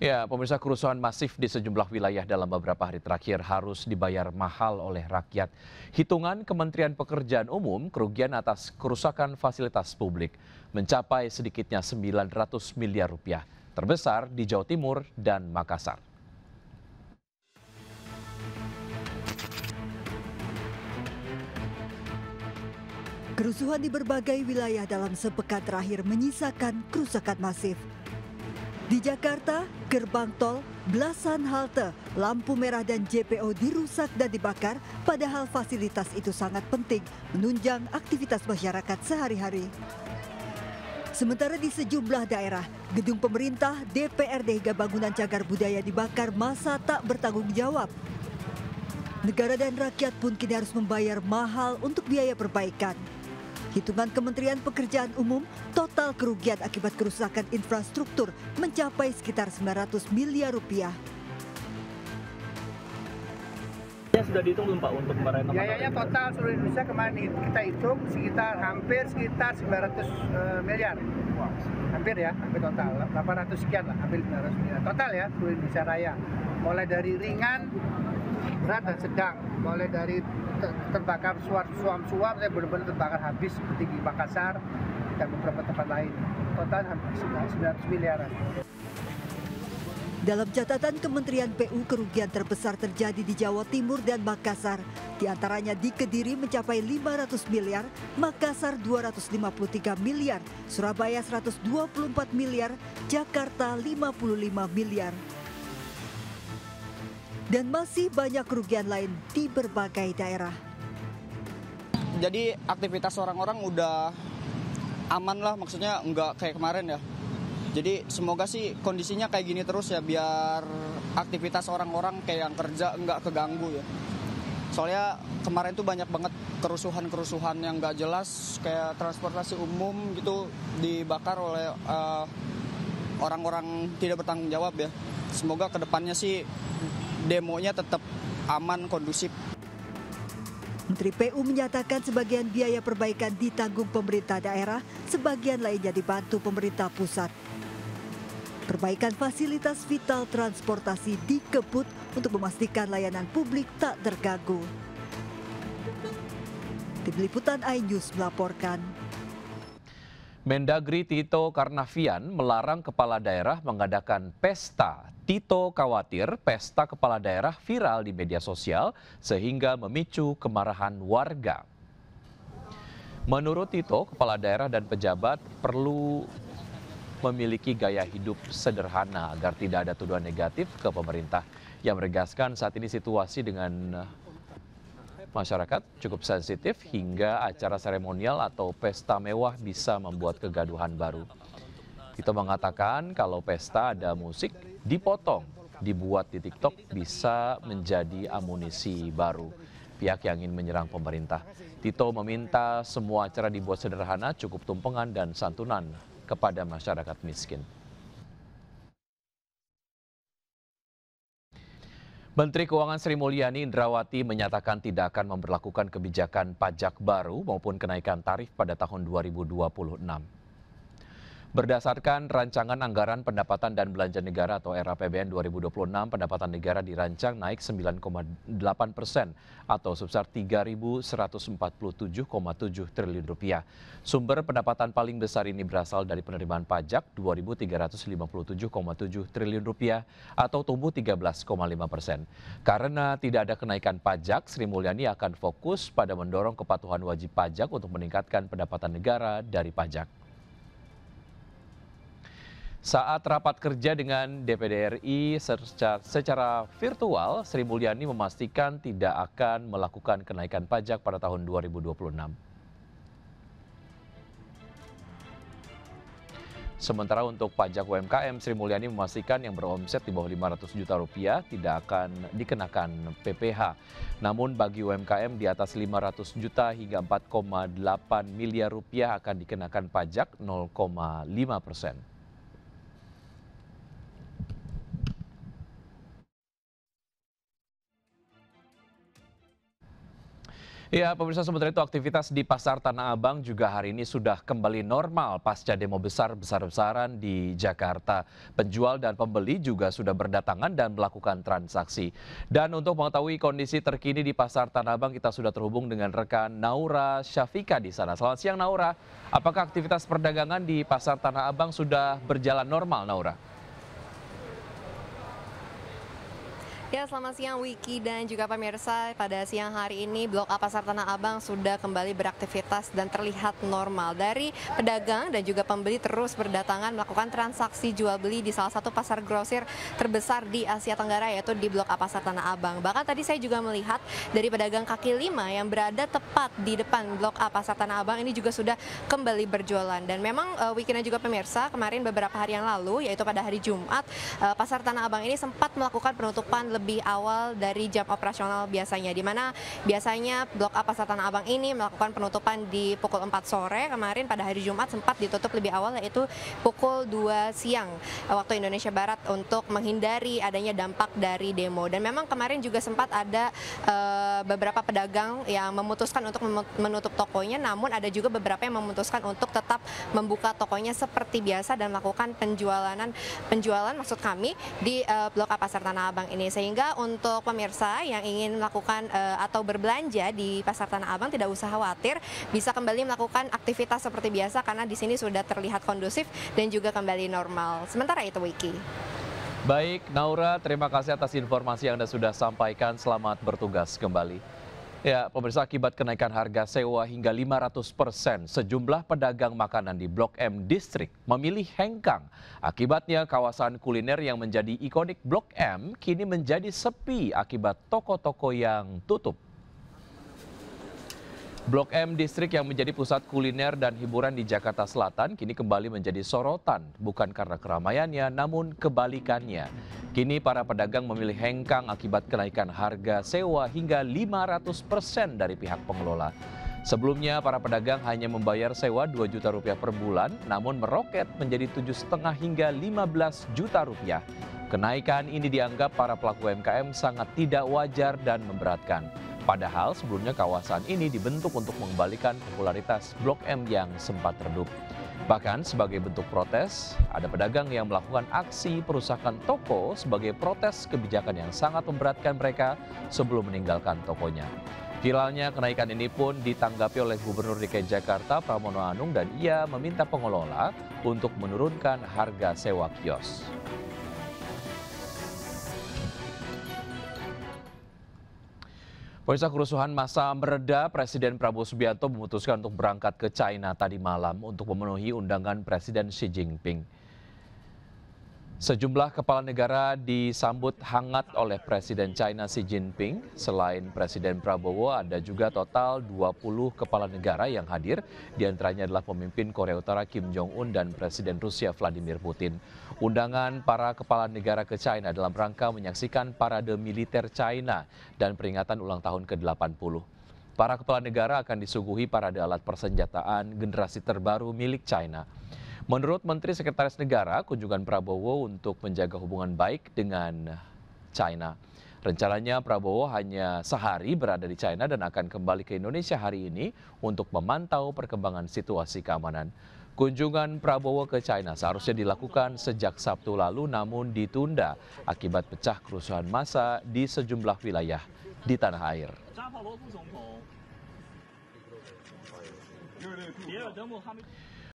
Ya, pemirsa, kerusuhan masif di sejumlah wilayah dalam beberapa hari terakhir harus dibayar mahal oleh rakyat. Hitungan Kementerian Pekerjaan Umum kerugian atas kerusakan fasilitas publik mencapai sedikitnya 900 miliar rupiah, terbesar di Jawa Timur dan Makassar. Kerusuhan di berbagai wilayah dalam sepekan terakhir menyisakan kerusakan masif. Di Jakarta, gerbang tol, belasan halte, lampu merah dan JPO dirusak dan dibakar, padahal fasilitas itu sangat penting menunjang aktivitas masyarakat sehari-hari. Sementara di sejumlah daerah, gedung pemerintah, DPRD hingga bangunan cagar budaya dibakar massa tak bertanggung jawab. Negara dan rakyat pun kini harus membayar mahal untuk biaya perbaikan. Hitungan Kementerian Pekerjaan Umum, total kerugian akibat kerusakan infrastruktur mencapai sekitar 900 miliar rupiah. Ya, sudah dihitung belum Pak untuk kemarin? Biayanya total seluruh Indonesia kemarin kita hitung hampir sekitar 900 miliar. Hampir total. 800 sekian lah, hampir 900 miliar. Total ya, seluruh Indonesia Raya. Mulai dari ringan, berat dan sedang. Mulai dari terbakar suam-suam, saya benar-benar terbakar habis seperti di Makassar dan beberapa tempat lain. Total hampir 900 miliaran. Dalam catatan Kementerian PU, kerugian terbesar terjadi di Jawa Timur dan Makassar. Di antaranya di Kediri mencapai 500 miliar, Makassar 253 miliar, Surabaya 124 miliar, Jakarta 55 miliar. Dan masih banyak kerugian lain di berbagai daerah. Jadi aktivitas orang-orang udah aman lah, maksudnya nggak kayak kemarin ya. Jadi semoga sih kondisinya kayak gini terus ya, biar aktivitas orang-orang kayak yang kerja nggak keganggu ya. Soalnya kemarin tuh banyak banget kerusuhan-kerusuhan yang nggak jelas, kayak transportasi umum gitu dibakar oleh orang-orang tidak bertanggung jawab ya. Semoga kedepannya sih demonya tetap aman, kondusif. Menteri PU menyatakan sebagian biaya perbaikan ditanggung pemerintah daerah, sebagian lainnya dibantu pemerintah pusat. Perbaikan fasilitas vital transportasi dikebut untuk memastikan layanan publik tak terganggu. Tim Liputan iNews melaporkan. Mendagri Tito Karnavian melarang kepala daerah mengadakan pesta. Tito khawatir pesta kepala daerah viral di media sosial sehingga memicu kemarahan warga. Menurut Tito, kepala daerah dan pejabat perlu memiliki gaya hidup sederhana agar tidak ada tuduhan negatif ke pemerintah. Yang menegaskan saat ini situasi dengan masyarakat cukup sensitif hingga acara seremonial atau pesta mewah bisa membuat kegaduhan baru. Tito mengatakan kalau pesta ada musik dipotong, dibuat di TikTok bisa menjadi amunisi baru pihak yang ingin menyerang pemerintah. Tito meminta semua acara dibuat sederhana, cukup tumpengan dan santunan kepada masyarakat miskin. Menteri Keuangan Sri Mulyani Indrawati menyatakan tidak akan memberlakukan kebijakan pajak baru maupun kenaikan tarif pada tahun 2026. Berdasarkan Rancangan Anggaran Pendapatan dan Belanja Negara atau RAPBN 2026, pendapatan negara dirancang naik 9,8% atau sebesar 3.147,7 triliun rupiah. Sumber pendapatan paling besar ini berasal dari penerimaan pajak 2.357,7 triliun rupiah atau tumbuh 13,5%. Karena tidak ada kenaikan pajak, Sri Mulyani akan fokus pada mendorong kepatuhan wajib pajak untuk meningkatkan pendapatan negara dari pajak. Saat rapat kerja dengan DPD RI secara virtual, Sri Mulyani memastikan tidak akan melakukan kenaikan pajak pada tahun 2026. Sementara untuk pajak UMKM, Sri Mulyani memastikan yang beromset di bawah 500 juta rupiah tidak akan dikenakan PPh. Namun bagi UMKM di atas 500 juta hingga 4,8 miliar rupiah akan dikenakan pajak 0,5%. Ya, pemirsa, sementara itu aktivitas di Pasar Tanah Abang juga hari ini sudah kembali normal pasca demo besar-besaran di Jakarta. Penjual dan pembeli juga sudah berdatangan dan melakukan transaksi. Dan untuk mengetahui kondisi terkini di Pasar Tanah Abang, kita sudah terhubung dengan rekan Naura Syafika di sana. Selamat siang, Naura. Apakah aktivitas perdagangan di Pasar Tanah Abang sudah berjalan normal, Naura? Ya, selamat siang Wiki dan juga pemirsa. Pada siang hari ini Blok A Pasar Tanah Abang sudah kembali beraktivitas dan terlihat normal. Dari pedagang dan juga pembeli terus berdatangan melakukan transaksi jual beli di salah satu pasar grosir terbesar di Asia Tenggara, yaitu di Blok A Pasar Tanah Abang. Bahkan tadi saya juga melihat dari pedagang kaki lima yang berada tepat di depan Blok A Pasar Tanah Abang ini juga sudah kembali berjualan. Dan memang Wiki dan juga pemirsa, kemarin beberapa hari yang lalu, yaitu pada hari Jumat, Pasar Tanah Abang ini sempat melakukan penutupan lebih awal dari jam operasional biasanya, di mana biasanya Blok A Pasar Tanah Abang ini melakukan penutupan di pukul 4 sore. Kemarin pada hari Jumat sempat ditutup lebih awal, yaitu pukul 2 siang waktu Indonesia Barat, untuk menghindari adanya dampak dari demo. Dan memang kemarin juga sempat ada beberapa pedagang yang memutuskan untuk menutup tokonya, namun ada juga beberapa yang memutuskan untuk tetap membuka tokonya seperti biasa dan melakukan penjualan maksud kami di Blok A Pasar Tanah Abang ini. Sehingga untuk pemirsa yang ingin melakukan atau berbelanja di Pasar Tanah Abang tidak usah khawatir, bisa kembali melakukan aktivitas seperti biasa karena di sini sudah terlihat kondusif dan juga kembali normal. Sementara itu, Wiki. Baik, Naura, terima kasih atas informasi yang Anda sudah sampaikan. Selamat bertugas kembali. Ya, pemirsa, akibat kenaikan harga sewa hingga 500%, sejumlah pedagang makanan di Blok M District memilih hengkang. Akibatnya, kawasan kuliner yang menjadi ikonik Blok M kini menjadi sepi akibat toko-toko yang tutup. Blok M District yang menjadi pusat kuliner dan hiburan di Jakarta Selatan kini kembali menjadi sorotan, bukan karena keramaiannya, namun kebalikannya. Kini para pedagang memilih hengkang akibat kenaikan harga sewa hingga 500% dari pihak pengelola. Sebelumnya para pedagang hanya membayar sewa 2 juta rupiah per bulan, namun meroket menjadi 7,5 hingga 15 juta rupiah. Kenaikan ini dianggap para pelaku UMKM sangat tidak wajar dan memberatkan. Padahal sebelumnya kawasan ini dibentuk untuk mengembalikan popularitas Blok M yang sempat redup. Bahkan sebagai bentuk protes, ada pedagang yang melakukan aksi perusakan toko sebagai protes kebijakan yang sangat memberatkan mereka sebelum meninggalkan tokonya. Viralnya kenaikan ini pun ditanggapi oleh Gubernur DKI Jakarta Pramono Anung, dan ia meminta pengelola untuk menurunkan harga sewa kios. Pemirsa, kerusuhan massa mereda, Presiden Prabowo Subianto memutuskan untuk berangkat ke China tadi malam untuk memenuhi undangan Presiden Xi Jinping. Sejumlah kepala negara disambut hangat oleh Presiden China Xi Jinping. Selain Presiden Prabowo, ada juga total 20 kepala negara yang hadir. Di antaranya adalah pemimpin Korea Utara Kim Jong-un dan Presiden Rusia Vladimir Putin. Undangan para kepala negara ke China dalam rangka menyaksikan parade militer China dan peringatan ulang tahun ke-80. Para kepala negara akan disuguhi parade alat persenjataan generasi terbaru milik China. Menurut Menteri Sekretaris Negara, kunjungan Prabowo untuk menjaga hubungan baik dengan China. Rencananya Prabowo hanya sehari berada di China dan akan kembali ke Indonesia hari ini untuk memantau perkembangan situasi keamanan. Kunjungan Prabowo ke China seharusnya dilakukan sejak Sabtu lalu, namun ditunda akibat pecah kerusuhan massa di sejumlah wilayah di tanah air.